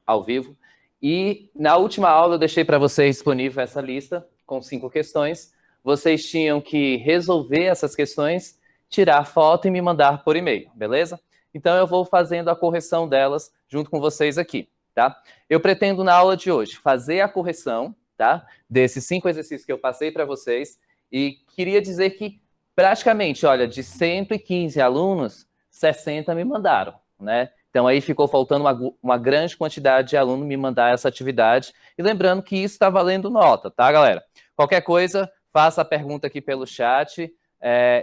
ao vivo. E na última aula eu deixei para vocês disponível essa lista com 5 questões. Vocês tinham que resolver essas questões, tirar foto e me mandar por e-mail, beleza? Então eu vou fazendo a correção delas junto com vocês aqui, tá? Eu pretendo na aula de hoje fazer a correção, tá? Desses 5 exercícios que eu passei para vocês e queria dizer que praticamente, olha, de 115 alunos, 60 me mandaram, né? Então aí ficou faltando uma grande quantidade de alunos me mandar essa atividade. E lembrando que isso está valendo nota, tá, galera? Qualquer coisa, faça a pergunta aqui pelo chat.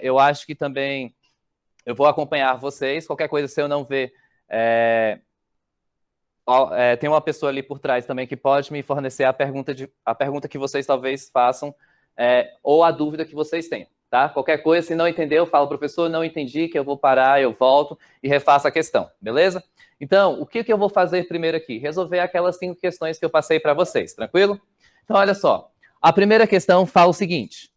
Eu acho que também eu vou acompanhar vocês. Qualquer coisa, se eu não ver, tem uma pessoa ali por trás também que pode me fornecer a pergunta que vocês talvez façam ou a dúvida que vocês tenham. Tá? Qualquer coisa, se não entendeu, fala, professor, não entendi, que eu vou parar, eu volto e refaço a questão, beleza? Então, o que eu vou fazer primeiro aqui? Resolver aquelas 5 questões que eu passei para vocês, tranquilo? Então, olha só, a primeira questão fala o seguinte: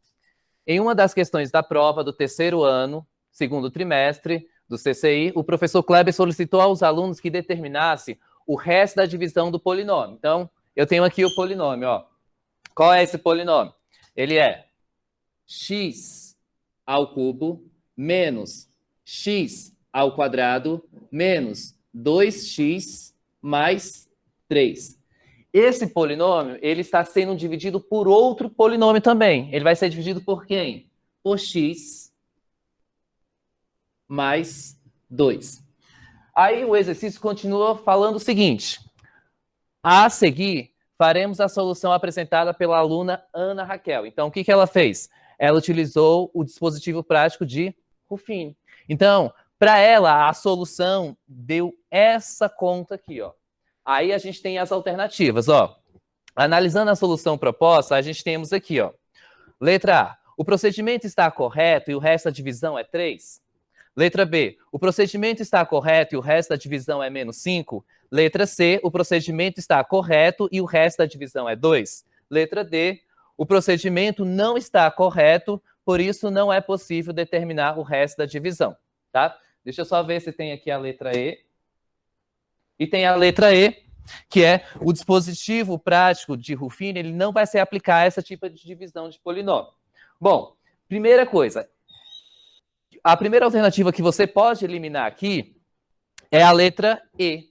em uma das questões da prova do 3º ano, 2º trimestre do CCI, o professor Kleber solicitou aos alunos que determinasse o resto da divisão do polinômio. Então, eu tenho aqui o polinômio, ó. Qual é esse polinômio? Ele é x ao cubo menos x ao quadrado menos 2x mais 3. Esse polinômio, ele está sendo dividido por outro polinômio também. Ele vai ser dividido por quem? Por x mais 2. Aí o exercício continua falando o seguinte: a seguir, faremos a solução apresentada pela aluna Ana Raquel. Então, o que ela fez? Ela utilizou o dispositivo prático de Ruffini. Então, para ela, a solução deu essa conta aqui, ó. Aí a gente tem as alternativas, ó. Analisando a solução proposta, a gente temos aqui, ó. Letra A, o procedimento está correto e o resto da divisão é 3? Letra B, o procedimento está correto e o resto da divisão é menos 5? Letra C, o procedimento está correto e o resto da divisão é 2? Letra D, o procedimento não está correto, por isso não é possível determinar o resto da divisão, tá? Deixa eu só ver se tem aqui a letra E. E tem a letra E, que é o dispositivo prático de Ruffini, ele não vai se aplicar a esse tipo de divisão de polinômio. Bom, primeira coisa, a primeira alternativa que você pode eliminar aqui é a letra E,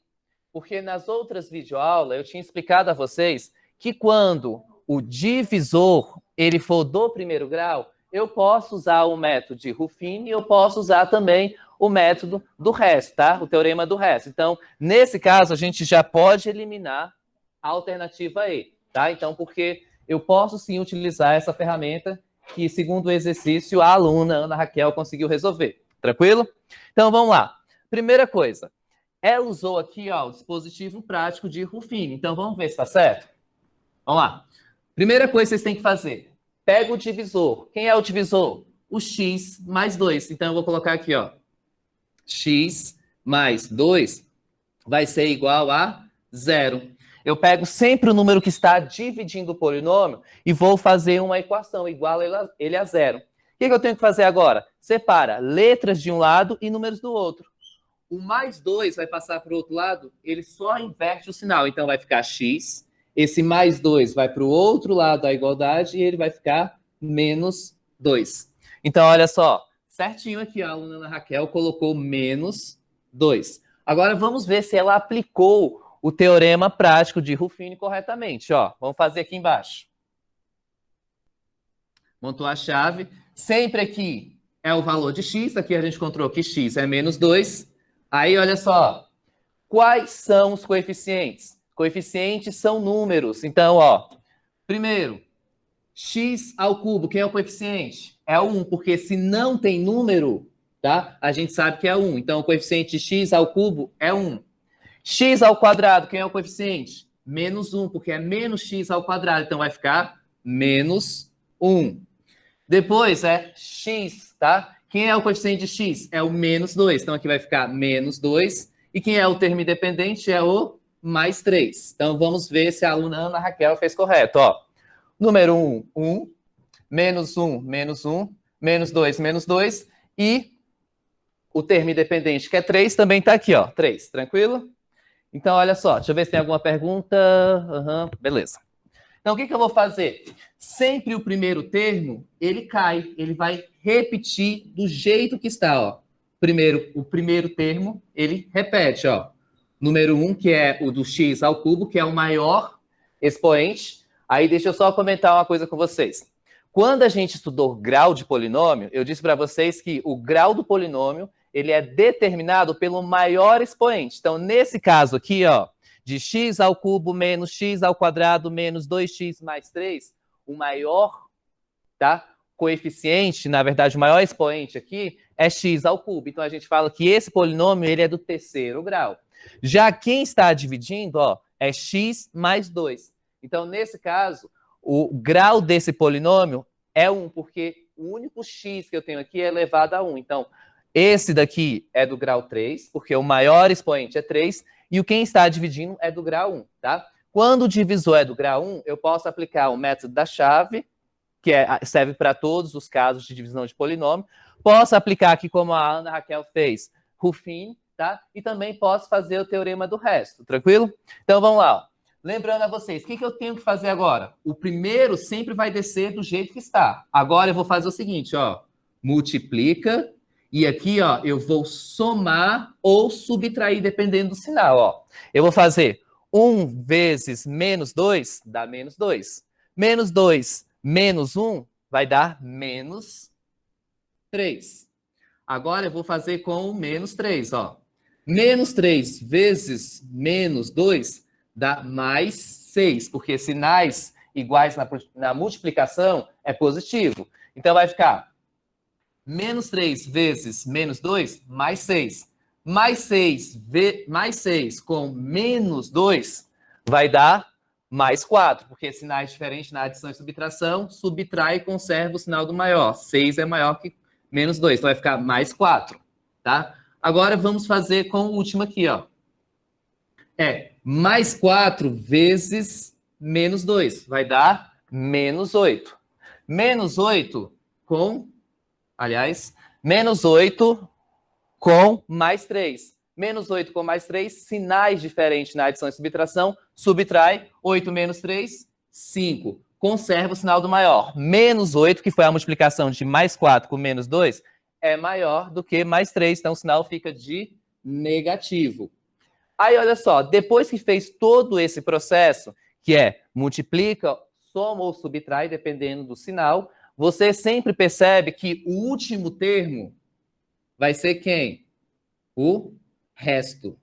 porque nas outras videoaulas eu tinha explicado a vocês que quando o divisor ele for do 1º grau, eu posso usar o método de Ruffini e eu posso usar também o método do resto, tá? O teorema do resto. Então, nesse caso, a gente já pode eliminar a alternativa E, tá? Então, porque eu posso sim utilizar essa ferramenta que, segundo o exercício, a aluna Ana Raquel conseguiu resolver. Tranquilo? Então, vamos lá. Primeira coisa, ela usou aqui, ó, o dispositivo prático de Ruffini. Então, vamos ver se está certo? Vamos lá. Primeira coisa que vocês têm que fazer, pega o divisor. Quem é o divisor? O x mais 2. Então, eu vou colocar aqui, ó, x mais 2 vai ser igual a 0. Eu pego sempre o número que está dividindo o polinômio e vou fazer uma equação igual ele a 0. O que eu tenho que fazer agora? Separa letras de um lado e números do outro. O mais 2 vai passar para o outro lado, ele só inverte o sinal. Então, vai ficar x. Esse mais 2 vai para o outro lado da igualdade e ele vai ficar menos 2. Então, olha só. Certinho aqui, a aluna Ana Raquel colocou menos 2. Agora, vamos ver se ela aplicou o teorema prático de Ruffini corretamente. Ó, vamos fazer aqui embaixo. Montou a chave. Sempre aqui é o valor de x. Aqui a gente encontrou que x é menos 2. Aí, olha só. Quais são os coeficientes? Coeficientes são números. Então, ó, primeiro, x ao cubo, quem é o coeficiente? É o 1, porque se não tem número, tá? A gente sabe que é 1. Então, o coeficiente de x ao cubo é 1. X ao quadrado, quem é o coeficiente? Menos 1, porque é menos x ao quadrado. Então, vai ficar menos 1. Depois é x, tá? Quem é o coeficiente de x? É o menos 2. Então, aqui vai ficar menos 2. E quem é o termo independente? É o mais 3. Então, vamos ver se a aluna Ana Raquel fez correto. Ó, número 1, 1. Menos 1, menos 1. Menos 2, menos 2. E o termo independente, que é 3, também está aqui, ó, 3. Tranquilo? Então, olha só, deixa eu ver se tem alguma pergunta. Beleza. Então, o que eu vou fazer? Sempre o primeiro termo, ele cai, ele vai repetir do jeito que está, ó. O primeiro termo, ele repete, ó. Número 1, que é o do x ao cubo, que é o maior expoente. Aí, deixa eu só comentar uma coisa com vocês. Quando a gente estudou grau de polinômio, eu disse para vocês que o grau do polinômio, ele é determinado pelo maior expoente. Então, nesse caso aqui, ó, de x ao cubo menos x ao quadrado menos 2x mais 3, o maior, tá, coeficiente, na verdade, o maior expoente aqui é x ao cubo. Então, a gente fala que esse polinômio ele é do terceiro grau. Já quem está dividindo, ó, é x mais 2. Então, nesse caso, o grau desse polinômio é 1, porque o único x que eu tenho aqui é elevado a 1. Então, esse daqui é do grau 3, porque o maior expoente é 3, e o quem está dividindo é do grau 1, tá? Quando o divisor é do grau 1, eu posso aplicar o método da chave, que serve para todos os casos de divisão de polinômio. Posso aplicar aqui, como a Ana Raquel fez, Ruffin, tá? E também posso fazer o teorema do resto, tranquilo? Então, vamos lá. Ó. Lembrando a vocês, o que eu tenho que fazer agora? O primeiro sempre vai descer do jeito que está. Agora eu vou fazer o seguinte, ó. Multiplica, e aqui, ó, eu vou somar ou subtrair, dependendo do sinal, ó. Eu vou fazer 1 vezes menos 2, dá menos 2. Menos 2 menos 1 vai dar menos 3. Agora eu vou fazer com o menos 3, ó. Menos 3 vezes menos 2 dá mais 6, porque sinais iguais na multiplicação é positivo. Então vai ficar menos 3 vezes menos 2, mais 6. Mais 6 com menos 2 vai dar mais 4, porque sinais diferentes na adição e subtração, subtrai e conserva o sinal do maior. 6 é maior que menos 2, então vai ficar mais 4, tá? Agora vamos fazer com o último aqui, ó. É mais 4 vezes menos 2, vai dar menos 8. Menos 8 com... Aliás, menos 8 com mais 3. Menos 8 com mais 3, sinais diferentes na adição e subtração, subtrai 8 menos 3, 5. Conserva o sinal do maior. Menos 8, que foi a multiplicação de mais 4 com menos 2, é maior do que mais 3, então o sinal fica de negativo. Aí, olha só, depois que fez todo esse processo, que é multiplica, soma ou subtrai, dependendo do sinal, você sempre percebe que o último termo vai ser quem? O resto.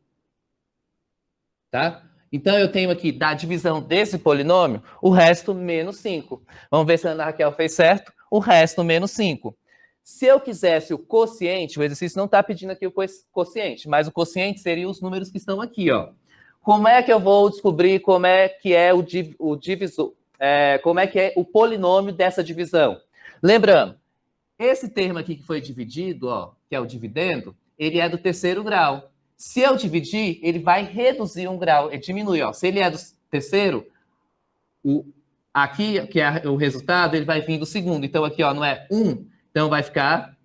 Tá? Então, eu tenho aqui, da divisão desse polinômio, o resto menos 5. Vamos ver se a Ana Raquel fez certo. O resto menos 5. Se eu quisesse o quociente, o exercício não está pedindo aqui o quociente, mas o quociente seria os números que estão aqui, ó. Como é que eu vou descobrir como é que é o divisor? Como é que é o polinômio dessa divisão? Lembrando, esse termo aqui que foi dividido, ó, que é o dividendo, ele é do terceiro grau. Se eu dividir, ele vai reduzir um grau, ele diminui, ó. Se ele é do terceiro, aqui, que é o resultado, ele vai vir do segundo. Então, aqui, ó, não é 1, então vai ficar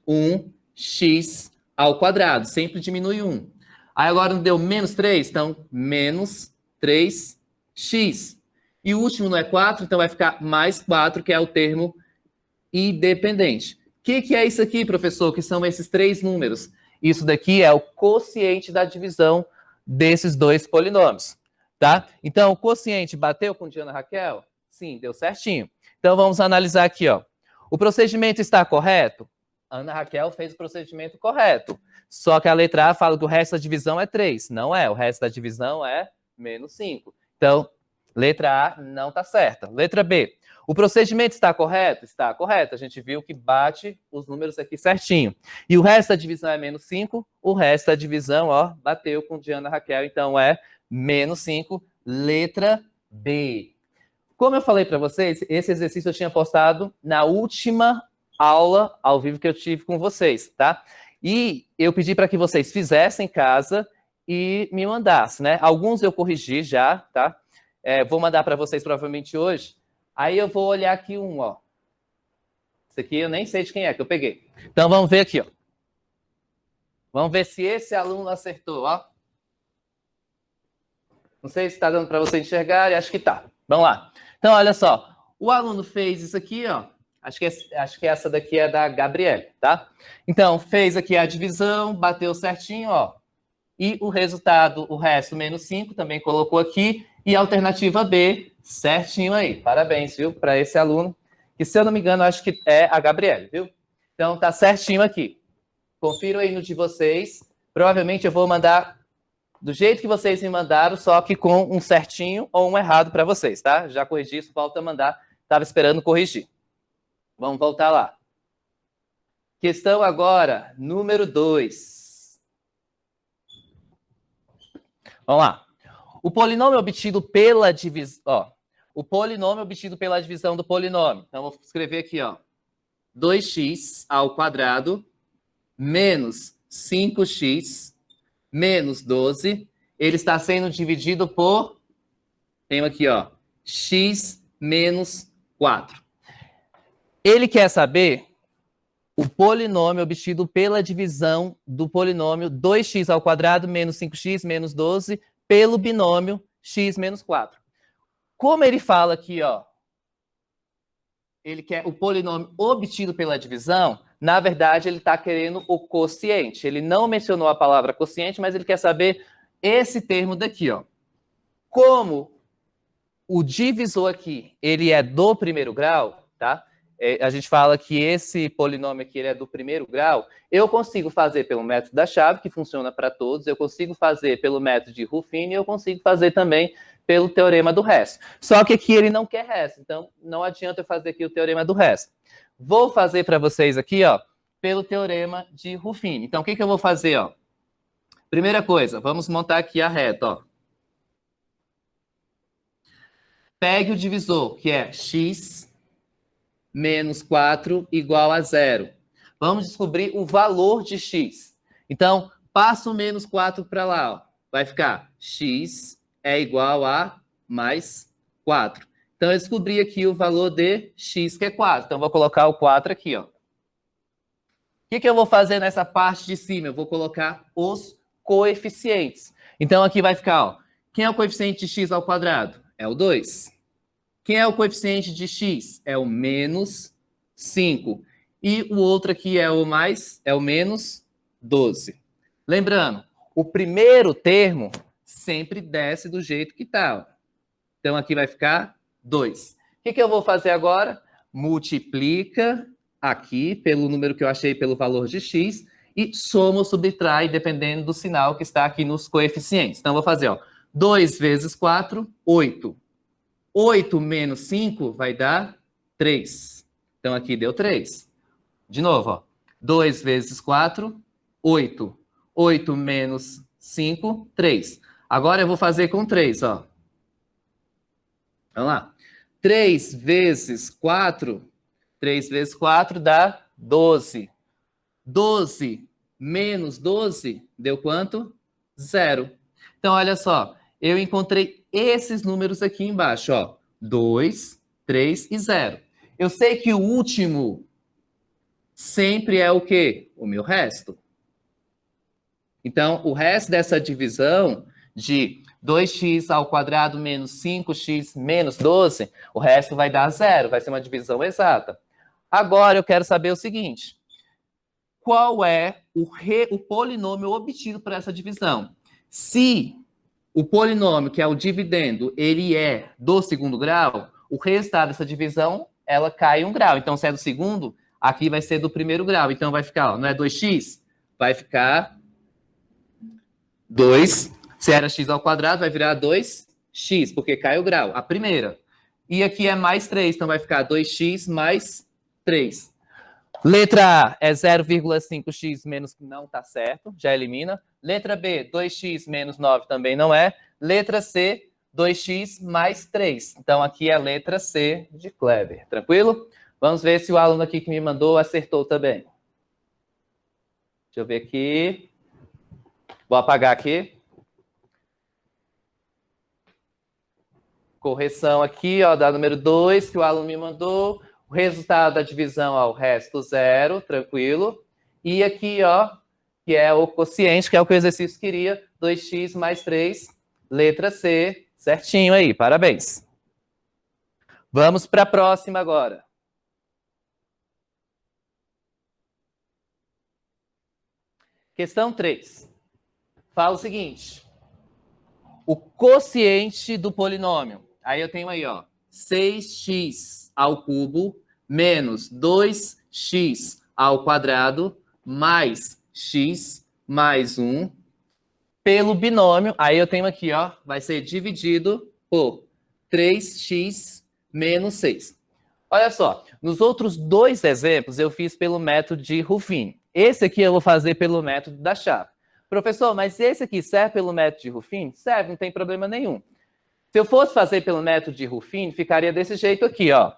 1x ao quadrado, sempre diminui 1. Aí agora não deu menos 3, então menos 3x. E o último não é 4, então vai ficar mais 4, que é o termo independente. O que é isso aqui, professor? Que são esses três números? Isso daqui é o quociente da divisão desses dois polinômios, tá? Então, o quociente bateu com Diana Raquel? Sim, deu certinho. Então, vamos analisar aqui, ó. O procedimento está correto? Ana Raquel fez o procedimento correto. Só que a letra A fala que o resto da divisão é 3. Não é, o resto da divisão é menos 5. Então, letra A não está certa. Letra B. O procedimento está correto? Está correto. A gente viu que bate os números aqui certinho. E o resto da divisão é menos 5. O resto da divisão, ó, bateu com Diana Raquel. Então, é menos 5. Letra B. Como eu falei para vocês, esse exercício eu tinha postado na última aula ao vivo que eu tive com vocês, tá? E eu pedi para que vocês fizessem em casa e me mandassem, né? Alguns eu corrigi já, tá? Vou mandar para vocês provavelmente hoje. Aí eu vou olhar aqui um, ó. Esse aqui eu nem sei de quem é que eu peguei. Então vamos ver aqui, ó. Vamos ver se esse aluno acertou, ó. Não sei se está dando para você enxergar, e acho que tá. Vamos lá. Então, olha só. O aluno fez isso aqui, ó. Acho que essa daqui é da Gabriele, tá? Então, fez aqui a divisão, bateu certinho, ó. E o resultado, o resto, menos 5, também colocou aqui. E a alternativa B, certinho aí. Parabéns, viu, para esse aluno. Que, se eu não me engano, acho que é a Gabriele, viu? Então, tá certinho aqui. Confiram aí no de vocês. Provavelmente eu vou mandar do jeito que vocês me mandaram, só que com um certinho ou um errado para vocês, tá? Já corrigi isso, volta a mandar. Estava esperando corrigir. Vamos voltar lá. Questão agora, número 2. Vamos lá. O polinômio obtido pela divisão... Ó, o polinômio obtido pela divisão do polinômio. Então, vou escrever aqui, ó. 2x ao quadrado menos 5x menos 12. Ele está sendo dividido por... Tenho aqui, ó. X menos 4. Ele quer saber o polinômio obtido pela divisão do polinômio 2x ao quadrado menos 5x menos 12 pelo binômio x menos 4. Como ele fala aqui, ó, ele quer o polinômio obtido pela divisão, na verdade ele está querendo o quociente. Ele não mencionou a palavra quociente, mas ele quer saber esse termo daqui, ó. Como o divisor aqui, ele é do primeiro grau, tá? A gente fala que esse polinômio aqui ele é do primeiro grau, eu consigo fazer pelo método da chave, que funciona para todos, eu consigo fazer pelo método de Ruffini e eu consigo fazer também pelo teorema do resto. Só que aqui ele não quer resto, então não adianta eu fazer aqui o teorema do resto. Vou fazer para vocês aqui, ó, pelo teorema de Ruffini. Então, o que eu vou fazer, ó? Primeira coisa, vamos montar aqui a reta, ó. Pegue o divisor, que é x menos 4 igual a 0. Vamos descobrir o valor de x. Então, passa o menos 4 para lá. Ó. Vai ficar x é igual a mais 4. Então, eu descobri aqui o valor de x, que é 4. Então, vou colocar o 4 aqui. Ó. O que eu vou fazer nessa parte de cima? Eu vou colocar os coeficientes. Então, aqui vai ficar, ó, quem é o coeficiente de x ao quadrado? É o 2. Quem é o coeficiente de x? É o menos 5. E o outro aqui é o menos 12. Lembrando, o primeiro termo sempre desce do jeito que está. Então, aqui vai ficar 2. O que eu vou fazer agora? Multiplica aqui pelo número que eu achei pelo valor de x e soma ou subtrai, dependendo do sinal que está aqui nos coeficientes. Então, eu vou fazer, ó, 2 vezes 4, 8. 8 menos 5 vai dar 3. Então, aqui deu 3. De novo, ó. 2 vezes 4, 8. 8 menos 5, 3. Agora eu vou fazer com 3, ó. Vamos lá. 3 vezes 4, 3 vezes 4 dá 12. 12 menos 12 deu quanto? 0. Então, olha só. Eu encontrei esses números aqui embaixo, ó. 2, 3 e 0. Eu sei que o último sempre é o quê? O meu resto. Então, o resto dessa divisão de 2x ao quadrado menos 5x menos 12, o resto vai dar 0, vai ser uma divisão exata. Agora, eu quero saber o seguinte. Qual é o polinômio obtido por essa divisão? Se o polinômio, que é o dividendo, ele é do segundo grau, o resultado dessa divisão, ela cai um grau. Então, se é do segundo, aqui vai ser do primeiro grau. Então, vai ficar, ó, não é 2x? Vai ficar 2. Se era x ao quadrado, vai virar 2x, porque cai o grau, a primeira. E aqui é mais 3, então vai ficar 2x mais 3. Letra A é 0,5x menos... Não está certo, já elimina. Letra B, 2x menos 9 também não é. Letra C, 2x mais 3. Então, aqui é a letra C de Kleber. Tranquilo? Vamos ver se o aluno aqui que me mandou acertou também. Deixa eu ver aqui. Vou apagar aqui. Correção aqui, ó, da número 2, que o aluno me mandou. O resultado da divisão ao resto, 0, tranquilo. E aqui, ó, que é o quociente, que é o que o exercício queria, 2x mais 3, Letra C, certinho aí, parabéns. Vamos para a próxima agora. Questão 3. Fala o seguinte. O quociente do polinômio. Aí eu tenho aí, ó, 6x ao cubo menos 2x ao quadrado mais x mais 1 pelo binômio. Aí eu tenho aqui, ó, vai ser dividido por 3x menos 6. Olha só, nos outros dois exemplos eu fiz pelo método de Ruffin. Esse aqui eu vou fazer pelo método da chave. Professor, mas esse aqui serve pelo método de Ruffin? Serve, não tem problema nenhum. Se eu fosse fazer pelo método de Ruffin, ficaria desse jeito aqui, ó.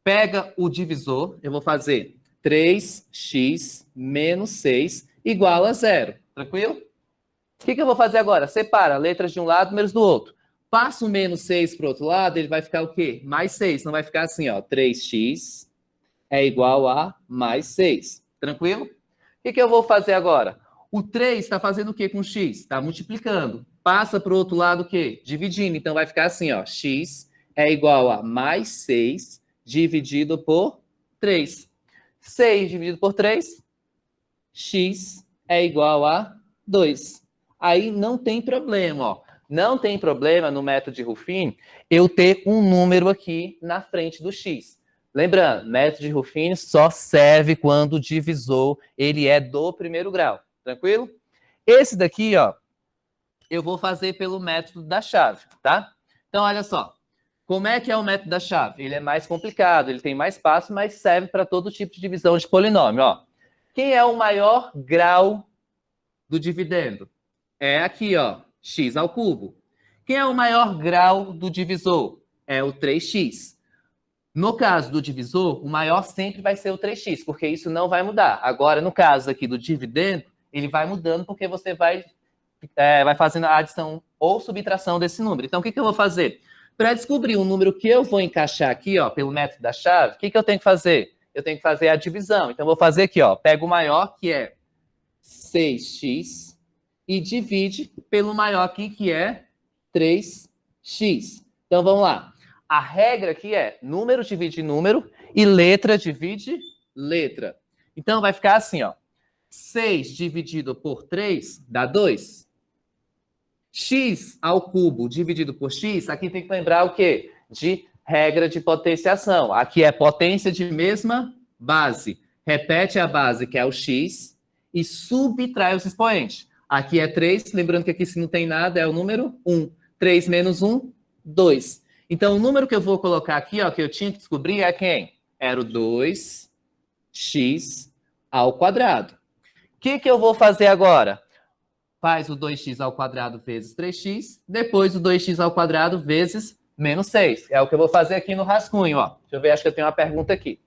Pega o divisor, eu vou fazer 3x menos 6 igual a 0. Tranquilo? O que eu vou fazer agora? Separa letras de um lado, números do outro. Passa o menos 6 para o outro lado, ele vai ficar o quê? Mais 6. Não vai ficar assim, ó. 3x é igual a mais 6. Tranquilo? O que eu vou fazer agora? O 3 está fazendo o quê com x? Está multiplicando. Passa para o outro lado o quê? Dividindo. Então vai ficar assim, ó. X é igual a mais 6 dividido por 3. 6 dividido por 3, x é igual a 2. Aí não tem problema, ó. Não tem problema no método de Ruffin eu ter um número aqui na frente do x. Lembrando, método de Ruffin só serve quando o divisor ele é do primeiro grau. Tranquilo? Esse daqui, ó, eu vou fazer pelo método da chave, tá? Então, olha só. Como é que é o método da chave? Ele é mais complicado, ele tem mais passos, mas serve para todo tipo de divisão de polinômio, ó. Quem é o maior grau do dividendo? É aqui, ó, x ao cubo. Quem é o maior grau do divisor? É o 3x. No caso do divisor, o maior sempre vai ser o 3x, porque isso não vai mudar. Agora, no caso aqui do dividendo, ele vai mudando porque você vai fazendo a adição ou subtração desse número. Então, o que eu vou fazer? Para descobrir o número que eu vou encaixar aqui, ó, pelo método da chave, o que eu tenho que fazer? Eu tenho que fazer a divisão. Então, eu vou fazer aqui, ó, pego o maior, que é 6x, e divide pelo maior aqui, que é 3x. Então, vamos lá. A regra aqui é número divide número e letra divide letra. Então, vai ficar assim, ó. 6 dividido por 3 dá 2. X ao cubo dividido por x, aqui tem que lembrar o quê? De regra de potenciação. Aqui é potência de mesma base. Repete a base, que é o x, e subtrai os expoentes. Aqui é 3, lembrando que aqui se não tem nada é o número 1. 3 menos 1, 2. Então, o número que eu vou colocar aqui, ó, que eu tinha que descobrir é quem? Era o 2x ao quadrado. O que eu vou fazer agora? Faz o 2x ao quadrado vezes 3x, depois o 2x ao quadrado vezes menos 6. É o que eu vou fazer aqui no rascunho, ó. Deixa eu ver, acho que eu tenho uma pergunta aqui.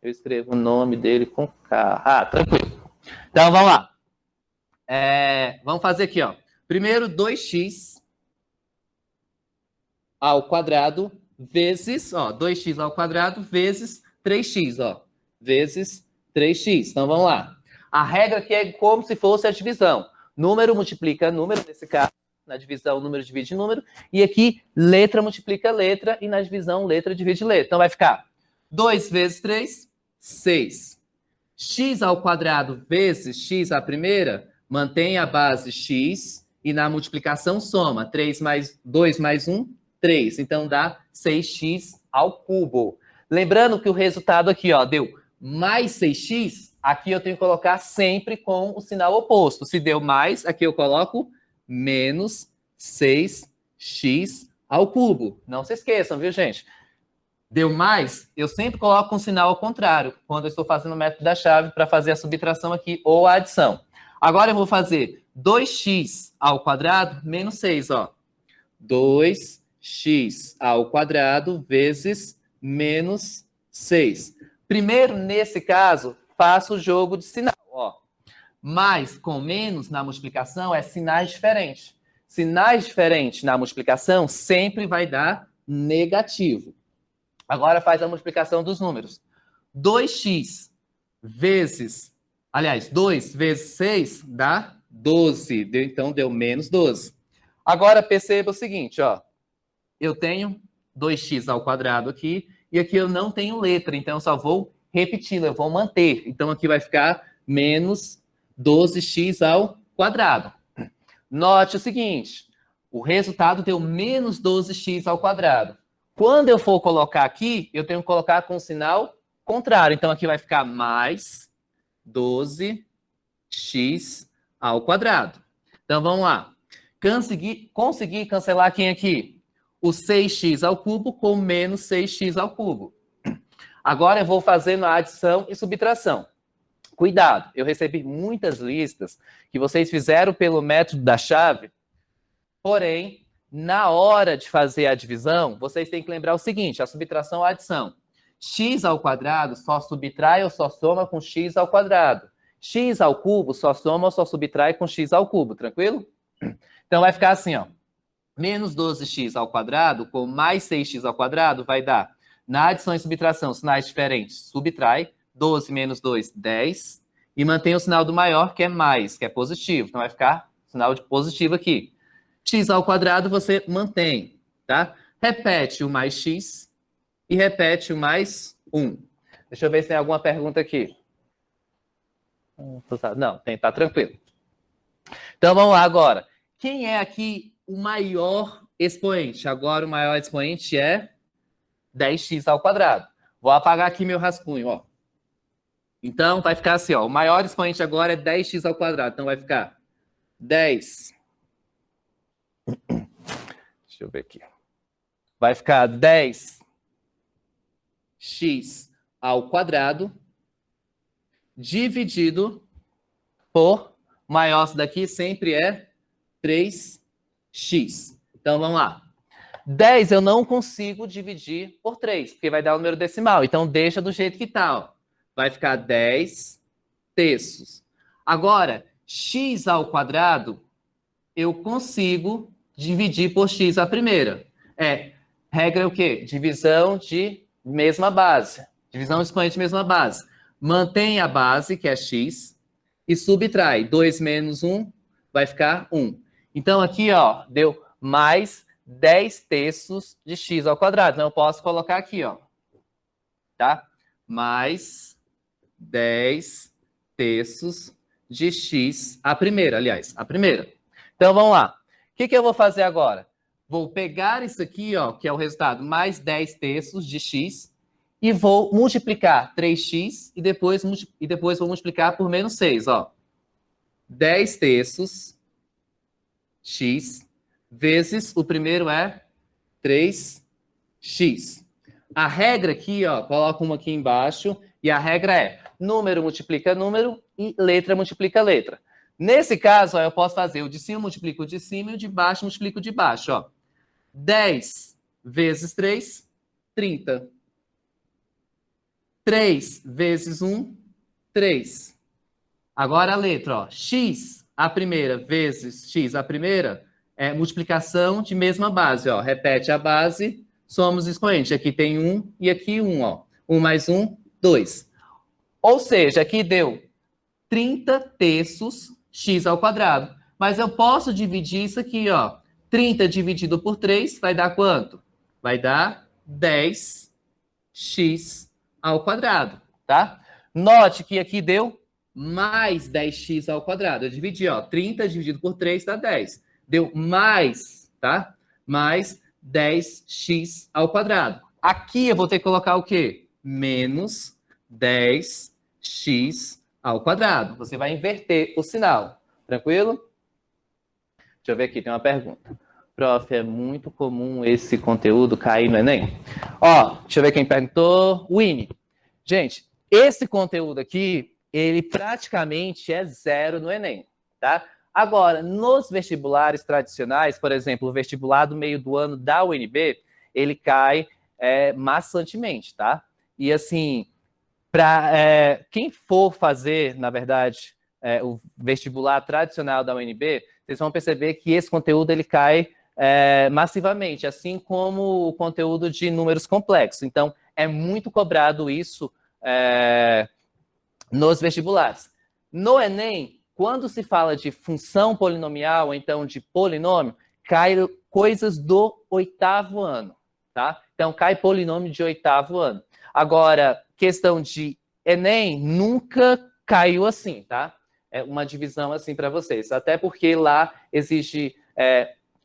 Eu escrevo o nome dele com K. Ah, tranquilo. Então, vamos lá. Vamos fazer aqui, ó. Primeiro, 2x ao quadrado vezes, ó, 2x ao quadrado vezes 3x, ó. Vezes 3x. Então, vamos lá. A regra aqui é como se fosse a divisão. Número multiplica número, nesse caso, na divisão, número divide número. E aqui, letra multiplica letra, e na divisão, letra divide letra. Então, vai ficar 2 vezes 3, 6. X ao quadrado vezes x à primeira, mantém a base x, e na multiplicação soma. 3 mais 2 mais 1, 3. Então, dá 6x ao cubo. Lembrando que o resultado aqui, ó, deu mais 6x, aqui eu tenho que colocar sempre com o sinal oposto. Se deu mais, aqui eu coloco menos 6x ao cubo. Não se esqueçam, viu, gente? Deu mais, eu sempre coloco um sinal ao contrário, quando eu estou fazendo o método da chave para fazer a subtração aqui ou a adição. Agora eu vou fazer 2x ao quadrado menos 6, ó. 2x ao quadrado vezes menos 6. Primeiro, nesse caso, faço o jogo de sinal, ó. Mais com menos na multiplicação é sinais diferentes. Sinais diferentes na multiplicação sempre vai dar negativo. Agora faz a multiplicação dos números. 2x vezes... Aliás, 2 vezes 6 dá 12. Então, deu menos 12. Agora perceba o seguinte, ó. Eu tenho 2x ao quadrado aqui, e aqui eu não tenho letra, então eu só vou repeti-la, eu vou manter. Então aqui vai ficar menos 12x ao quadrado. Note o seguinte, o resultado deu menos 12x ao quadrado. Quando eu for colocar aqui, eu tenho que colocar com o sinal contrário. Então aqui vai ficar mais 12x ao quadrado. Então vamos lá. Consegui cancelar quem aqui? O 6x ao cubo com menos 6x ao cubo. Agora eu vou fazendo a adição e subtração. Cuidado, eu recebi muitas listas que vocês fizeram pelo método da chave, porém, na hora de fazer a divisão, vocês têm que lembrar o seguinte, a subtração ou a adição. X ao quadrado só subtrai ou só soma com x ao quadrado. X ao cubo só soma ou só subtrai com x ao cubo, tranquilo? Então vai ficar assim, ó. Menos 12x ao quadrado com mais 6x ao quadrado vai dar, na adição e subtração, sinais diferentes, subtrai. 12 menos 2, 10. E mantém o sinal do maior, que é mais, que é positivo. Então vai ficar sinal de positivo aqui. X ao quadrado você mantém, tá? Repete o mais x e repete o mais 1. Deixa eu ver se tem alguma pergunta aqui. Não, tem, tá tranquilo. Então vamos lá agora. Quem é aqui o maior expoente? Agora o maior expoente é 10x ao quadrado. Vou apagar aqui meu rascunho, ó. Então vai ficar assim, ó. O maior expoente agora é 10x ao quadrado. Então vai ficar 10. Deixa eu ver aqui. Vai ficar 10x ao quadrado dividido por maior daqui sempre é 3x. Então, vamos lá. 10 eu não consigo dividir por 3, porque vai dar o número decimal. Então, deixa do jeito que está. Ó. Vai ficar 10 terços. Agora, x ao quadrado, eu consigo dividir por x a primeira. Regra é o quê? Divisão de mesma base. Divisão de expoente de mesma base. Mantém a base, que é x, e subtrai. 2 menos 1 vai ficar 1. Então, aqui, ó, deu mais 10 terços de x ao quadrado. Então, eu posso colocar aqui, ó. Tá? Mais 10 terços de x, a primeira, aliás, a primeira. Então, vamos lá. O que eu vou fazer agora? Vou pegar isso aqui, ó, que é o resultado, mais 10 terços de x, e vou multiplicar 3x, e depois vou multiplicar por menos 6, ó. 10 terços x vezes o primeiro é 3x. A regra aqui, ó, coloca uma aqui embaixo, e a regra é número multiplica número e letra multiplica letra. Nesse caso, ó, eu posso fazer o de cima multiplica o de cima e o de baixo multiplica o de baixo. Ó. 10 vezes 3, 30. 3 vezes 1, 3. Agora a letra, ó, x a primeira vezes x a primeira é multiplicação de mesma base. Ó. Repete a base, somos expoente. Aqui tem 1 e aqui 1. Ó. 1 mais 1, 2. Ou seja, aqui deu 30 terços x ao quadrado. Mas eu posso dividir isso aqui, ó. 30 dividido por 3 vai dar quanto? Vai dar 10x ao quadrado, tá? Note que aqui deu mais 10x ao quadrado. Eu dividi, ó. 30 dividido por 3 dá 10. Deu mais, tá? Mais 10x ao quadrado. Aqui eu vou ter que colocar o quê? Menos 10x ao quadrado. Você vai inverter o sinal. Tranquilo? Deixa eu ver aqui, tem uma pergunta. Prof, é muito comum esse conteúdo cair no Enem? Ó, deixa eu ver quem perguntou. Winnie. Gente, esse conteúdo aqui, ele praticamente é zero no Enem, tá? Agora, nos vestibulares tradicionais, por exemplo, o vestibular do meio do ano da UNB, ele cai maçantemente, tá? E assim, para quem for fazer, na verdade, o vestibular tradicional da UNB, vocês vão perceber que esse conteúdo ele cai massivamente, assim como o conteúdo de números complexos. Então, é muito cobrado isso nos vestibulares. No Enem, quando se fala de função polinomial, ou então de polinômio, cai coisas do 8º ano, tá? Então, cai polinômio de 8º ano. Agora, questão de Enem, nunca caiu assim, tá? É uma divisão assim para vocês. Até porque lá existe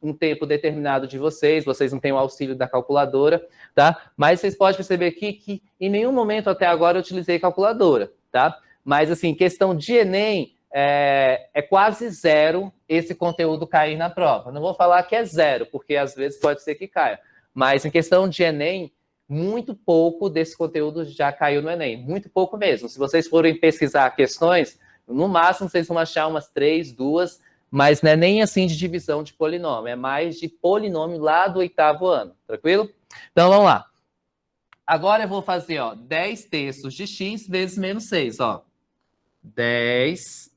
um tempo determinado de vocês não têm o auxílio da calculadora, tá? Mas vocês podem perceber aqui que em nenhum momento até agora eu utilizei calculadora, tá? Mas, assim, questão de Enem, é quase zero esse conteúdo cair na prova. Não vou falar que é zero, porque às vezes pode ser que caia. Mas em questão de Enem, muito pouco desse conteúdo já caiu no Enem. Muito pouco mesmo. Se vocês forem pesquisar questões, no máximo vocês vão achar umas 3, 2, mas não é nem assim de divisão de polinômio, é mais de polinômio lá do 8º ano, tranquilo? Então, vamos lá. Agora eu vou fazer, ó, 10 terços de x vezes menos 6, ó. 10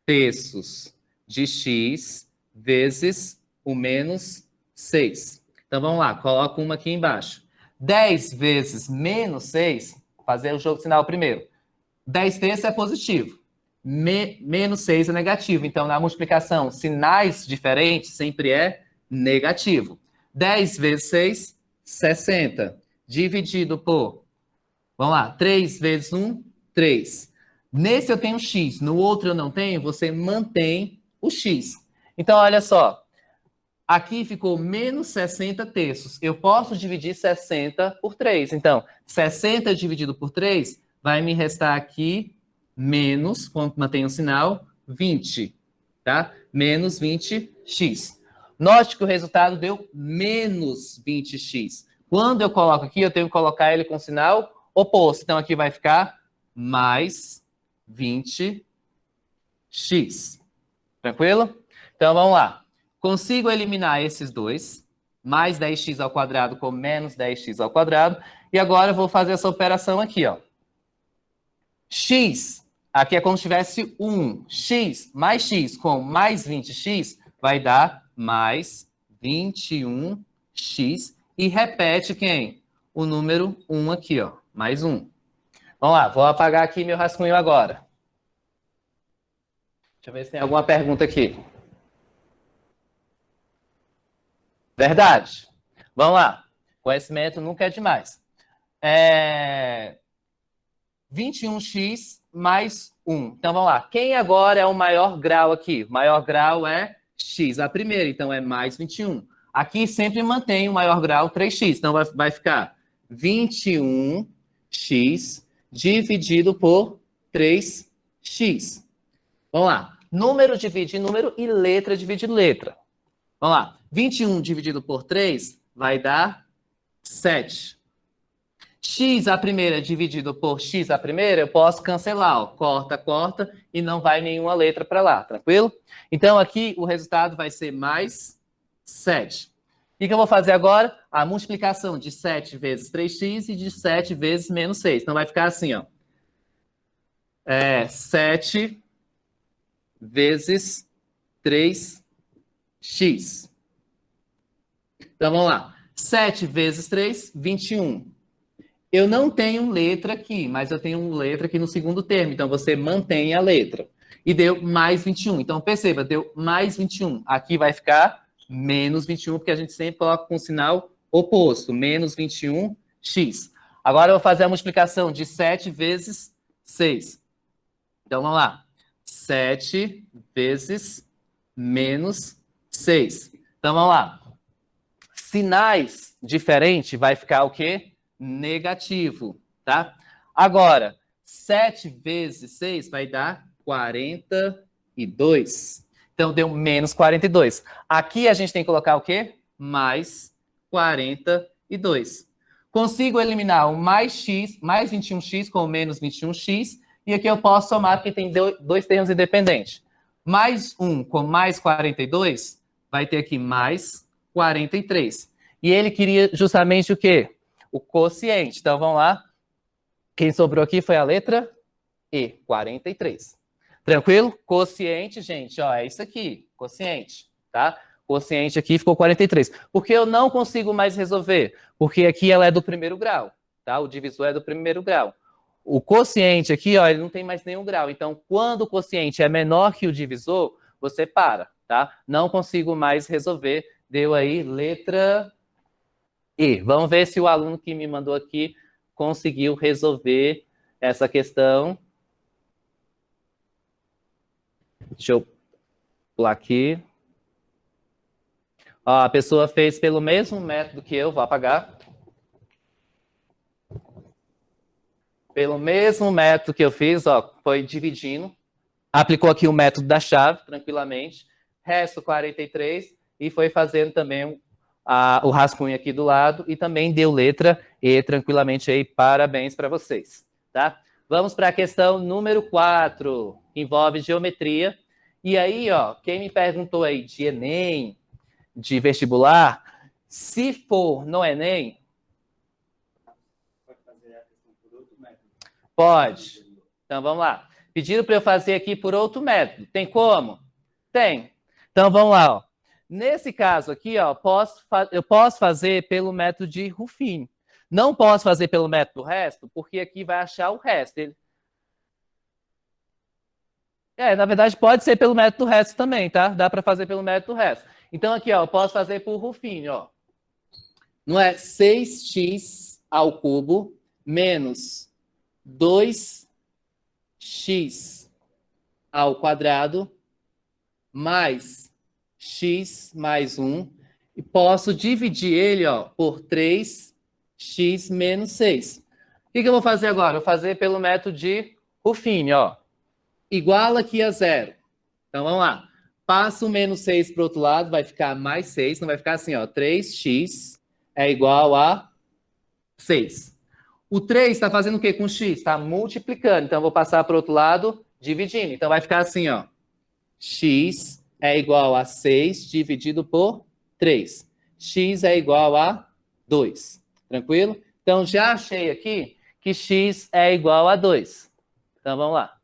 terços de x vezes o menos 6. Então, vamos lá, coloco uma aqui embaixo. 10 vezes menos 6, fazer o jogo sinal primeiro. 10 terços é positivo, menos 6 é negativo. Então, na multiplicação, sinais diferentes sempre é negativo. 10 vezes 6, 60. Dividido por, vamos lá, 3 vezes 1, 3. Nesse eu tenho x, no outro eu não tenho, você mantém o x. Então, olha só. Aqui ficou menos 60 terços. Eu posso dividir 60 por 3. Então, 60 dividido por 3 vai me restar aqui menos, quando mantém o sinal, 20. Tá? Menos 20x. Note que o resultado deu menos 20x. Quando eu coloco aqui, eu tenho que colocar ele com sinal oposto. Então, aqui vai ficar mais 20x. Tranquilo? Então, vamos lá. Consigo eliminar esses dois, mais 10x ao quadrado com menos 10x ao quadrado. E agora eu vou fazer essa operação aqui, ó. X, aqui é como se tivesse 1. X mais x com mais 20x vai dar mais 21x. E repete quem? O número 1 aqui, ó. Mais 1. Vamos lá, vou apagar aqui meu rascunho agora. Deixa eu ver se tem alguma pergunta aqui. Verdade. Vamos lá. Conhecimento nunca é demais. 21x mais 1. Então, vamos lá. Quem agora é o maior grau aqui? O maior grau é x. A primeira, então, é mais 21. Aqui sempre mantém o maior grau 3x. Então, vai ficar 21x dividido por 3x. Vamos lá. Número divide número e letra divide letra. Vamos lá. 21 dividido por 3 vai dar 7. X a primeira dividido por x a primeira, eu posso cancelar. Ó. Corta, corta e não vai nenhuma letra para lá, tranquilo? Então, aqui o resultado vai ser mais 7. O que eu vou fazer agora? A multiplicação de 7 vezes 3x e de 7 vezes menos 6. Então, vai ficar assim, ó. 7 vezes 3x. Então, vamos lá. 7 vezes 3, 21. Eu não tenho letra aqui, mas eu tenho letra aqui no segundo termo. Então, você mantém a letra. E deu mais 21. Então, perceba, deu mais 21. Aqui vai ficar menos 21, porque a gente sempre coloca com sinal oposto. Menos 21x. Agora, eu vou fazer a multiplicação de 7 vezes 6. Então, vamos lá. 7 vezes menos 6. Então, vamos lá. Sinais diferentes vai ficar o quê? Negativo, tá? Agora, 7 vezes 6 vai dar 42. Então, deu menos 42. Aqui a gente tem que colocar o quê? Mais 42. Consigo eliminar o mais x, mais 21x com o menos 21x. E aqui eu posso somar, porque tem dois termos independentes. Mais 1 com mais 42 vai ter aqui mais 43. E ele queria justamente o quê? O quociente. Então, vamos lá. Quem sobrou aqui foi a letra E, 43. Tranquilo? Quociente, gente, ó, é isso aqui. Quociente, tá? Quociente aqui ficou 43. Porque eu não consigo mais resolver? Porque aqui ela é do primeiro grau, tá? O divisor é do primeiro grau. O quociente aqui, ó, ele não tem mais nenhum grau. Então, quando o quociente é menor que o divisor, você para, tá? Não consigo mais resolver Deu aí letra E. Vamos ver se o aluno que me mandou aqui conseguiu resolver essa questão. Deixa eu pular aqui. Ó, a pessoa fez pelo mesmo método que eu, vou apagar. Pelo mesmo método que eu fiz, ó, foi dividindo. Aplicou aqui o método da chave, tranquilamente. Resto 43 e foi fazendo também o rascunho aqui do lado e também deu letra E tranquilamente aí. Parabéns para vocês, tá? Vamos para a questão número 4, que envolve geometria. E aí, ó, quem me perguntou aí de Enem, de vestibular, se for no Enem, pode. Então, vamos lá. Pediram para eu fazer aqui por outro método. Tem como? Tem. Então, vamos lá. Ó. Nesse caso aqui, ó, eu posso fazer pelo método de Ruffin. Não posso fazer pelo método do resto, porque aqui vai achar o resto. Na verdade, pode ser pelo método do resto também, tá? Dá para fazer pelo método do resto. Então, aqui, ó, eu posso fazer por Ruffin, ó. Não é 6x ao cubo menos 2x ao quadrado mais x mais 1 e posso dividir ele, ó, por 3x menos 6. O que eu vou fazer agora? Eu vou fazer pelo método de Ruffin, ó. Igual aqui a zero. Então, vamos lá. Passa o menos 6 para o outro lado, vai ficar mais 6. Não vai ficar assim, ó. 3x é igual a 6. O 3 está fazendo o quê com x? Está multiplicando. Então, eu vou passar para o outro lado, dividindo. Então, vai ficar assim, ó. X é igual a 6 dividido por 3. X é igual a 2. Tranquilo? Então, já achei aqui que x é igual a 2. Então, vamos lá.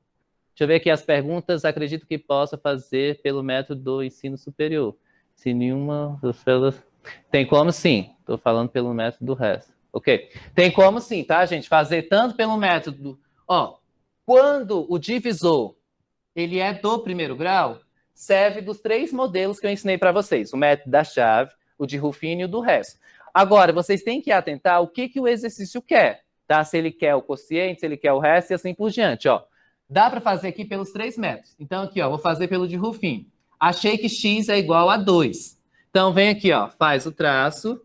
Deixa eu ver aqui as perguntas. Acredito que possa fazer pelo método do ensino superior. Se nenhuma... Tem como sim. Estou falando pelo método do resto. Ok? Tem como sim, tá, gente? Fazer tanto pelo método... Ó, quando o divisor ele é do primeiro grau, serve dos 3 modelos que eu ensinei para vocês. O método da chave, o de Ruffin e o do resto. Agora, vocês têm que atentar o que o exercício quer, tá? Se ele quer o quociente, se ele quer o resto e assim por diante, ó. Dá para fazer aqui pelos 3 métodos. Então, aqui, ó, vou fazer pelo de Ruffin. Achei que x é igual a 2. Então, vem aqui, ó, faz o traço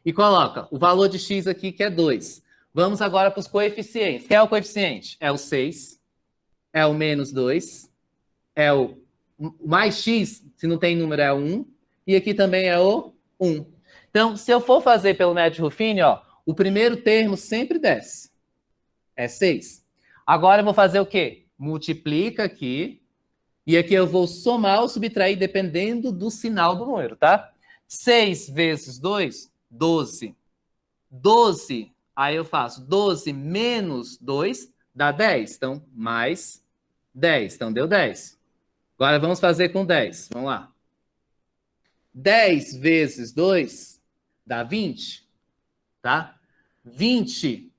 e coloca o valor de x aqui, que é 2. Vamos agora para os coeficientes. Quem é o coeficiente? É o 6. É o menos 2, é o mais x, se não tem número, é o 1, e aqui também é o 1. Então, se eu for fazer pelo método de Ruffin, ó, o primeiro termo sempre desce. É 6. Agora eu vou fazer o quê? Multiplica aqui, e aqui eu vou somar ou subtrair dependendo do sinal do número, tá? 6 vezes 2, 12. 12, aí eu faço 12 menos 2, dá 10. Então, mais 10. Então, deu 10. Agora, vamos fazer com 10. Vamos lá. 10 vezes 2 dá 20, tá? 20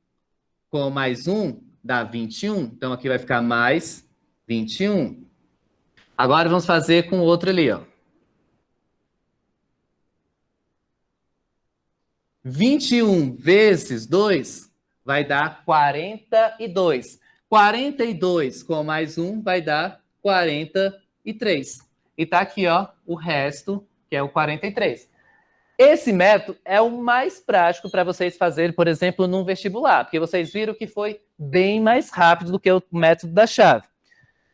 com mais 1 dá 21. Então, aqui vai ficar mais 21. Agora, vamos fazer com o outro ali, ó. 21 vezes 2 vai dar 42. 42 com mais 1 vai dar 43. E tá aqui, ó, o resto, que é o 43. Esse método é o mais prático para vocês fazerem, por exemplo, num vestibular, porque vocês viram que foi bem mais rápido do que o método da chave.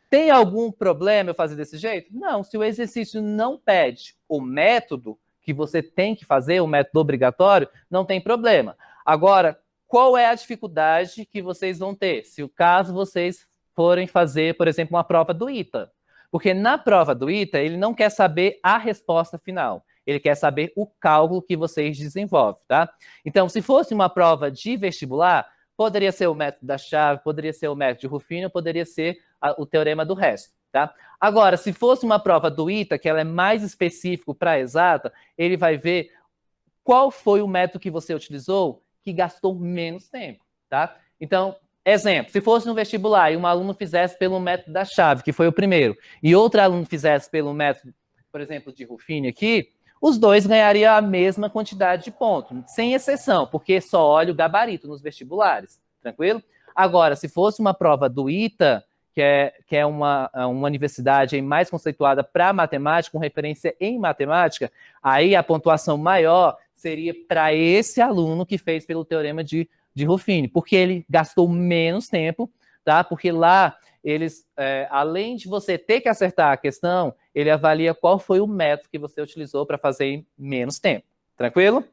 Tem algum problema eu fazer desse jeito? Não, se o exercício não pede o método que você tem que fazer, o método obrigatório, não tem problema. Agora, qual é a dificuldade que vocês vão ter? Se o caso vocês forem fazer, por exemplo, uma prova do ITA. Porque na prova do ITA, ele não quer saber a resposta final. Ele quer saber o cálculo que vocês desenvolvem, tá? Então, se fosse uma prova de vestibular, poderia ser o método da chave, poderia ser o método de Ruffin, poderia ser o teorema do resto, tá? Agora, se fosse uma prova do ITA, que ela é mais específico para a exata, ele vai ver qual foi o método que você utilizou que gastou menos tempo, tá? Então, exemplo, se fosse no vestibular e um aluno fizesse pelo método da chave, que foi o primeiro, e outro aluno fizesse pelo método por exemplo, de Ruffini aqui, os dois ganhariam a mesma quantidade de pontos, sem exceção, porque só olha o gabarito nos vestibulares, tranquilo? Agora, se fosse uma prova do ITA, que é uma universidade mais conceituada para matemática, com referência em matemática, aí a pontuação maior seria para esse aluno que fez pelo teorema de Ruffini, porque ele gastou menos tempo, tá? Porque lá eles, além de você ter que acertar a questão, ele avalia qual foi o método que você utilizou para fazer em menos tempo. Tranquilo?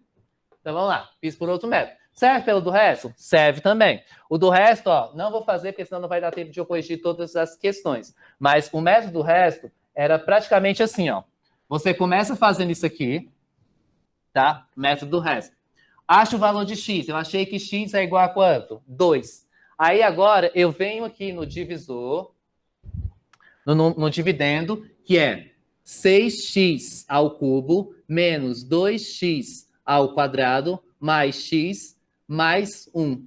Então vamos lá, fiz por outro método. Serve pelo do resto? Serve também. O do resto, ó, não vou fazer, porque senão não vai dar tempo de eu corrigir todas as questões. Mas o método do resto era praticamente assim, ó. Você começa fazendo isso aqui, tá? Método do resto. Acho o valor de x. Eu achei que x é igual a quanto? 2. Aí agora eu venho aqui no divisor, no dividendo, que é 6x ao cubo menos 2x ao quadrado mais x mais 1.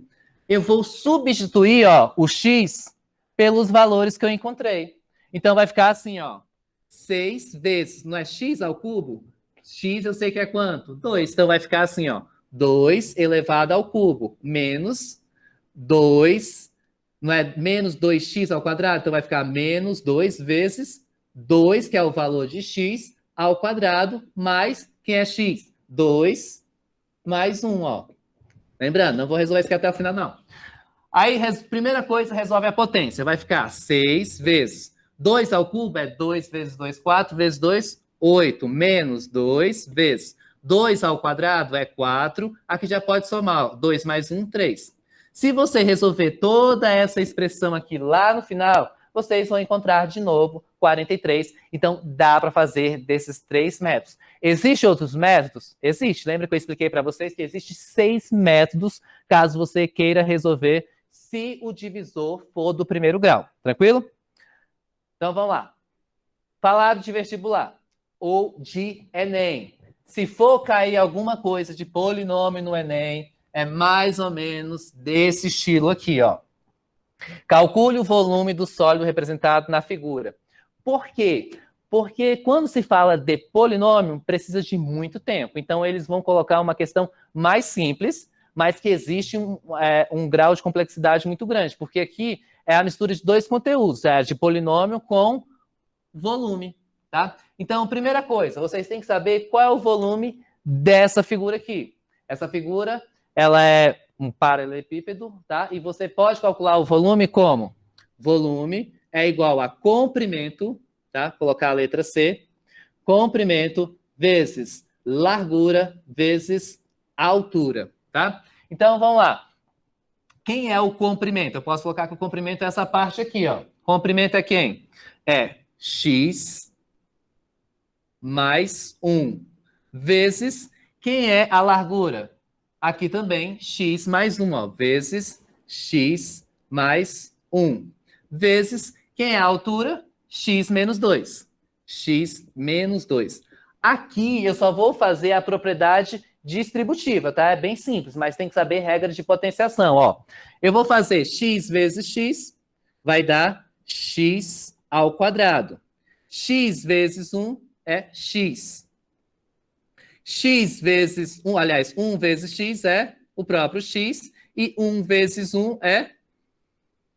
Eu vou substituir, ó, o x pelos valores que eu encontrei. Então vai ficar assim, ó, 6 vezes, não é x ao cubo? X eu sei que é quanto? 2. Então vai ficar assim, ó, 2 elevado ao cubo menos 2, não é menos 2x ao quadrado? Então vai ficar menos 2 vezes 2, que é o valor de x, ao quadrado, mais, quem é x? 2 mais 1, ó. Lembrando, não vou resolver isso aqui até o final, não. Aí, primeira coisa, resolve a potência. Vai ficar 6 vezes 2 ao cubo é 2 vezes 2, 4 vezes 2, 8, menos 2 vezes 2 ao quadrado é 4. Aqui já pode somar, ó, 2 mais 1, 3. Se você resolver toda essa expressão aqui lá no final, vocês vão encontrar de novo 43. Então, dá para fazer desses 3 métodos. Existem outros métodos? Existe. Lembra que eu expliquei para vocês que existem 6 métodos caso você queira resolver se o divisor for do primeiro grau. Tranquilo? Então, vamos lá. Falaram de vestibular ou de Enem. Se for cair alguma coisa de polinômio no Enem, é mais ou menos desse estilo aqui, ó. Calcule o volume do sólido representado na figura. Por quê? Porque quando se fala de polinômio, precisa de muito tempo. Então, eles vão colocar uma questão mais simples, mas que existe um grau de complexidade muito grande. Porque aqui é a mistura de dois conteúdos, de polinômio com volume, tá? Então, primeira coisa, vocês têm que saber qual é o volume dessa figura aqui. Essa figura, ela é um paralelepípedo, tá? E você pode calcular o volume como? Volume é igual a comprimento, tá? Colocar a letra C. Comprimento vezes largura vezes altura, tá? Então, vamos lá. Quem é o comprimento? Eu posso colocar que o comprimento é essa parte aqui, ó. Comprimento é quem? É x mais 1 vezes quem é a largura? Aqui também, x mais 1, ó, vezes x mais 1. Vezes quem é a altura? X menos 2. X menos 2. Aqui eu só vou fazer a propriedade distributiva, tá? É bem simples, mas tem que saber regras de potenciação, ó. Eu vou fazer x vezes x, vai dar x ao quadrado. X vezes 1 é x. X vezes 1, aliás, 1 vezes x é o próprio x, e 1 vezes 1 é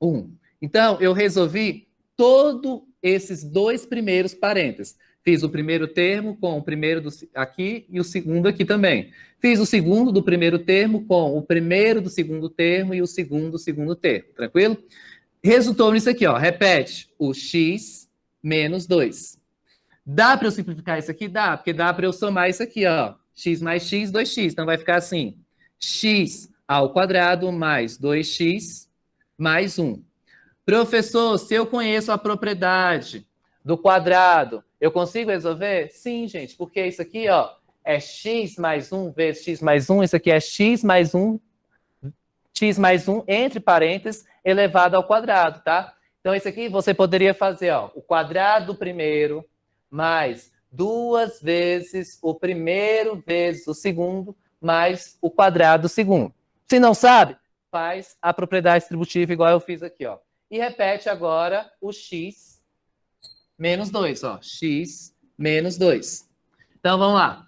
1. Então, eu resolvi todos esses dois primeiros parênteses. Fiz o primeiro termo com o primeiro aqui e o segundo aqui também. Fiz o segundo do primeiro termo com o primeiro do segundo termo e o segundo do segundo termo. Tranquilo? Resultou nisso aqui, ó. Repete o x menos 2. Dá para eu simplificar isso aqui? Dá, porque dá para eu somar isso aqui, ó. X mais x, 2x. Então vai ficar assim: x ao quadrado mais 2x mais 1. Professor, se eu conheço a propriedade do quadrado, eu consigo resolver? Sim, gente, porque isso aqui, ó, é x mais 1 vezes x mais 1. Isso aqui é x mais 1, entre parênteses, elevado ao quadrado, tá? Então, isso aqui você poderia fazer, ó, o quadrado do primeiro mais 2 vezes o primeiro vezes o segundo mais o quadrado do segundo. Se não sabe, faz a propriedade distributiva igual eu fiz aqui, ó. E repete agora o x menos 2, ó. X menos 2. Então, vamos lá.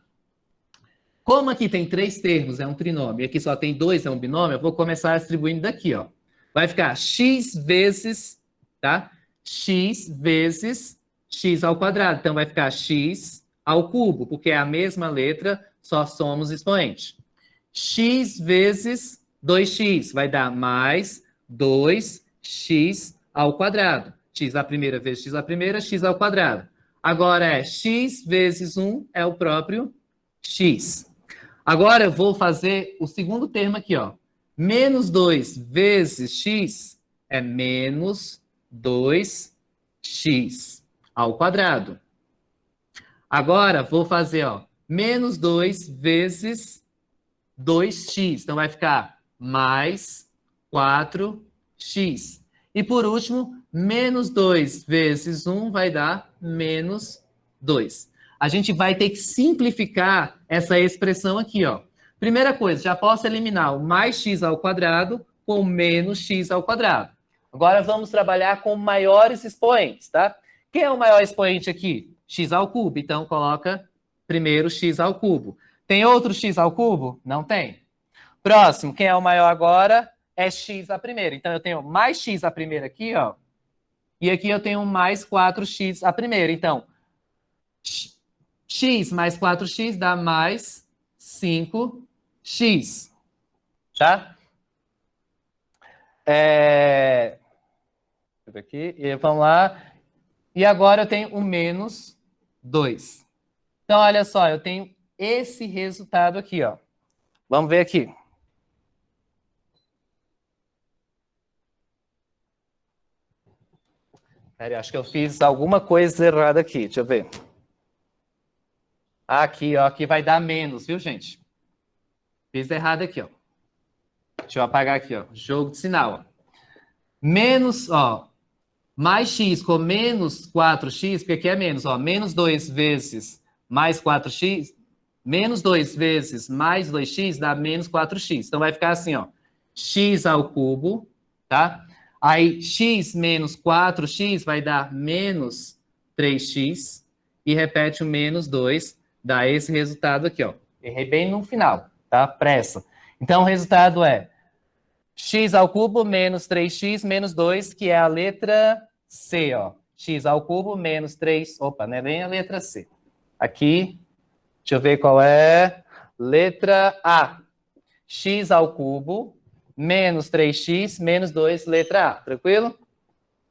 Como aqui tem 3 termos, é um trinômio, e aqui só tem 2, é um binômio, eu vou começar distribuindo daqui, ó. Vai ficar x vezes, tá? X vezes x ao quadrado. Então, vai ficar x ao cubo, porque é a mesma letra, só somos expoente. X vezes 2x vai dar mais 2x ao quadrado. X à primeira vezes x à primeira, x ao quadrado. Agora é x vezes 1 é o próprio x. Agora eu vou fazer o segundo termo aqui, ó. Menos 2 vezes x é menos 2x ao quadrado. Agora vou fazer, ó, menos 2 vezes 2x. Então vai ficar mais 4x. E por último, menos 2 vezes 1 vai dar menos 2. A gente vai ter que simplificar essa expressão aqui, ó. Primeira coisa, já posso eliminar o mais x ao quadrado com menos x ao quadrado. Agora vamos trabalhar com maiores expoentes, tá? Quem é o maior expoente aqui? X ao cubo. Então coloca primeiro x ao cubo. Tem outro x ao cubo? Não tem. Próximo, quem é o maior agora? É x à primeira. Então, eu tenho mais x à primeira aqui, ó. E aqui eu tenho mais 4x à primeira. Então, x mais 4x dá mais 5x. Tá? Aqui, e vamos lá. E agora eu tenho o menos 2. Então, olha só, eu tenho esse resultado aqui, ó. Vamos ver aqui. Peraí, acho que eu fiz alguma coisa errada aqui. Deixa eu ver. Aqui, ó, aqui vai dar menos, viu, gente? Fiz errado aqui, ó. Deixa eu apagar aqui, ó. Jogo de sinal, ó. Menos, ó, mais x com menos 4x, porque aqui é menos, ó. Menos 2 vezes mais 4x, menos 2 vezes mais 2x dá menos 4x. Então, vai ficar assim, ó. X ao cubo, tá? Aí, x menos 4x vai dar menos 3x. E repete o menos 2, dá esse resultado aqui, ó. Errei bem no final, tá? Pressa. Então, o resultado é x ao cubo menos 3x menos 2, que é a letra C, ó. X ao cubo menos 3... Opa, não é bem a letra C. Aqui, deixa eu ver qual é. Letra A. X ao cubo menos 3x menos 2, letra A. Tranquilo?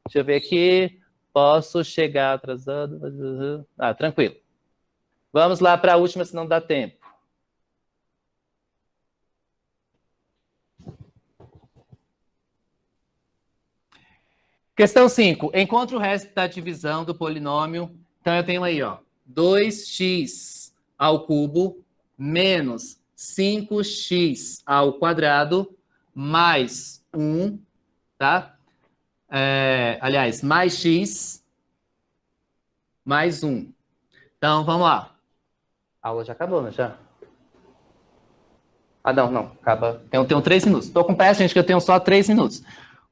Deixa eu ver aqui. Posso chegar atrasado? Ah, tranquilo. Vamos lá para a última, se não dá tempo. Questão 5. Encontre o resto da divisão do polinômio. Então, eu tenho aí, ó, 2x ao cubo menos 5x ao quadrado mais 1, tá? Aliás, mais x mais 1. Então, vamos lá. A aula já acabou, né? Já? Ah, não. Acaba. Tenho 3 minutos. Estou com pressa, gente, que eu tenho só 3 minutos.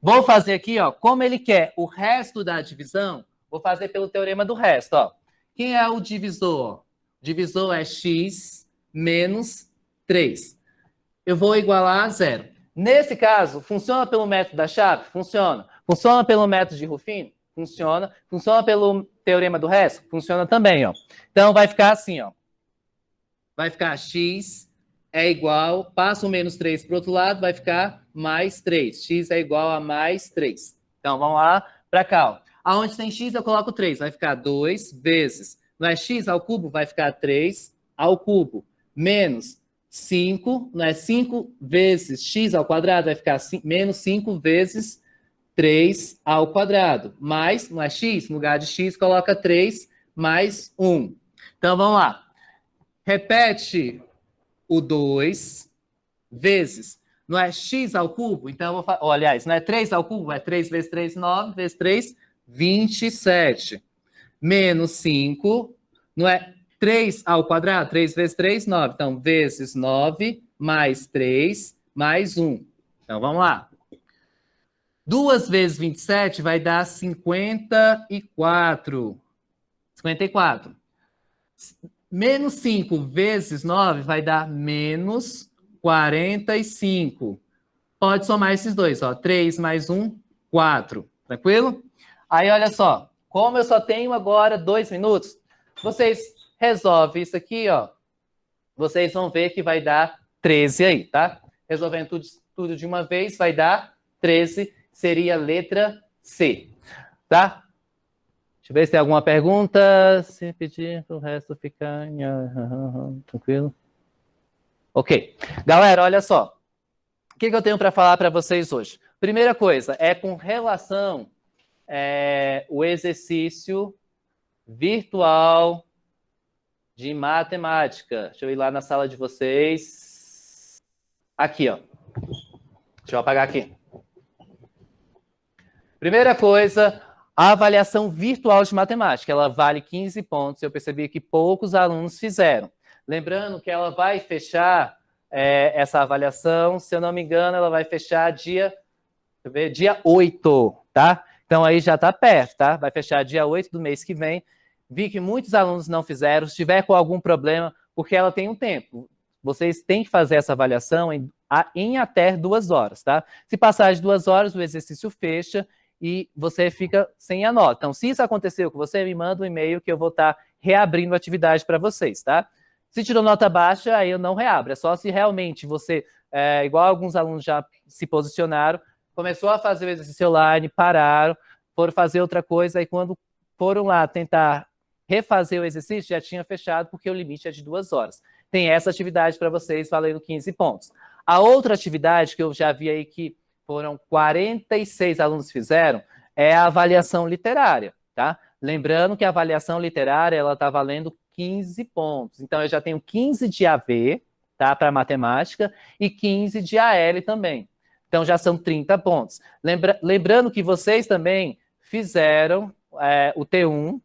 Vou fazer aqui, ó, como ele quer o resto da divisão, vou fazer pelo teorema do resto, ó. Quem é o divisor? O divisor é x menos 3. Eu vou igualar a 0. Nesse caso, funciona pelo método da chave? Funciona. Funciona pelo método de Ruffino? Funciona. Funciona pelo teorema do resto? Funciona também, ó. Então, vai ficar assim, ó. Vai ficar x é igual, passa o menos 3 para o outro lado, vai ficar mais 3. X é igual a mais 3. Então, vamos lá para cá. Ó. Aonde tem x, eu coloco 3. Vai ficar 2 vezes. Não é x ao cubo? Vai ficar 3 ao cubo. Menos 5, não é 5 vezes x ao quadrado? Vai ficar menos 5 vezes 3 ao quadrado. Mais, não é x? No lugar de x, coloca 3 mais 1. Então, vamos lá. Repete o 2 vezes, não é x ao cubo? Então, eu vou falar, aliás, não é 3 ao cubo? É 3 vezes 3, 9, vezes 3, 27. Menos 5, não é 3 ao quadrado? 3 vezes 3, 9. Então, vezes 9, mais 3, mais 1. Então, vamos lá. 2 vezes 27 vai dar 54. 54. Menos 5 vezes 9 vai dar menos 45. Pode somar esses dois, ó. 3 mais 1, 4. Tranquilo? Aí, olha só. Como eu só tenho agora 2 minutos, vocês resolvem isso aqui, ó. Vocês vão ver que vai dar 13 aí, tá? Resolvendo tudo de uma vez, vai dar 13. Seria a letra C, tá? Deixa eu ver se tem alguma pergunta. Se pedir para o resto ficar... Tranquilo? Ok. Galera, olha só. O que eu tenho para falar para vocês hoje? Primeira coisa, é com relação o exercício virtual de matemática. Deixa eu ir lá na sala de vocês. Aqui, ó. Deixa eu apagar aqui. Primeira coisa, a avaliação virtual de matemática. Ela vale 15 pontos. Eu percebi que poucos alunos fizeram. Lembrando que ela vai fechar essa avaliação, se eu não me engano, ela vai fechar dia 8, tá? Então aí já está perto, tá? Vai fechar dia 8 do mês que vem. Vi que muitos alunos não fizeram. Se tiver com algum problema, porque ela tem um tempo. Vocês têm que fazer essa avaliação em até 2 horas, tá? Se passar de 2 horas, o exercício fecha e você fica sem a nota. Então, se isso aconteceu com você, me manda um e-mail que eu vou estar reabrindo a atividade para vocês, tá? Se tirou nota baixa, aí eu não reabro. É só se realmente você, igual alguns alunos já se posicionaram, começou a fazer o exercício online, pararam, foram fazer outra coisa, e quando foram lá tentar refazer o exercício, já tinha fechado, porque o limite é de 2 horas. Tem essa atividade para vocês, valendo 15 pontos. A outra atividade que eu já vi aí que foram 46 alunos que fizeram, é a avaliação literária, tá? Lembrando que a avaliação literária, ela está valendo 15 pontos. Então, eu já tenho 15 de AV, tá? Para matemática, e 15 de AL também. Então, já são 30 pontos. Lembrando que vocês também fizeram o T1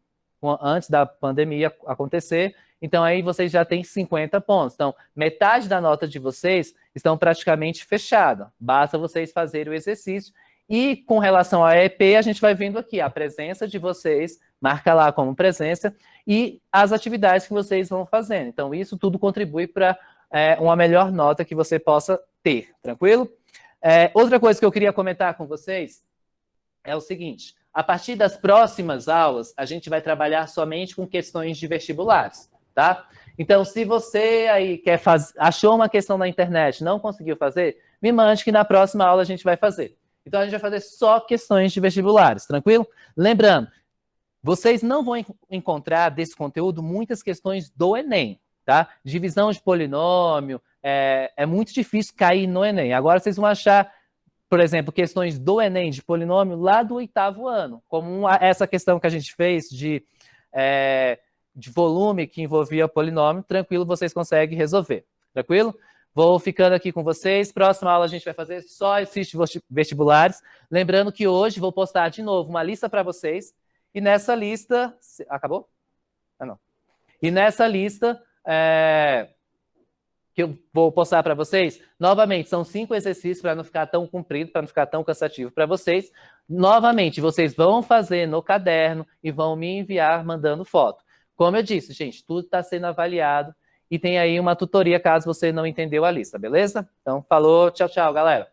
antes da pandemia acontecer, então aí vocês já têm 50 pontos. Então, metade da nota de vocês estão praticamente fechada. Basta vocês fazerem o exercício. E com relação ao EP, a gente vai vendo aqui a presença de vocês, marca lá como presença, e as atividades que vocês vão fazendo. Então, isso tudo contribui para uma melhor nota que você possa ter, tranquilo? Outra coisa que eu queria comentar com vocês é o seguinte: a partir das próximas aulas, a gente vai trabalhar somente com questões de vestibulares, tá? Então, se você aí achou uma questão na internet, não conseguiu fazer, me mande que na próxima aula a gente vai fazer. Então, a gente vai fazer só questões de vestibulares, tranquilo? Lembrando, vocês não vão encontrar desse conteúdo muitas questões do Enem, tá? Divisão de polinômio, é muito difícil cair no Enem. Agora vocês vão achar, por exemplo, questões do Enem de polinômio lá do 8º ano, como essa questão que a gente fez de volume que envolvia polinômio, tranquilo, vocês conseguem resolver, tranquilo? Vou ficando aqui com vocês. Próxima aula a gente vai fazer só esses vestibulares. Lembrando que hoje vou postar de novo uma lista para vocês. E nessa lista... Acabou? Ah, não. E nessa lista... que eu vou postar para vocês, novamente, são 5 exercícios para não ficar tão comprido, para não ficar tão cansativo para vocês. Novamente, vocês vão fazer no caderno e vão me enviar mandando foto. Como eu disse, gente, tudo está sendo avaliado e tem aí uma tutoria caso você não entendeu a lista, beleza? Então, falou, tchau, tchau, galera.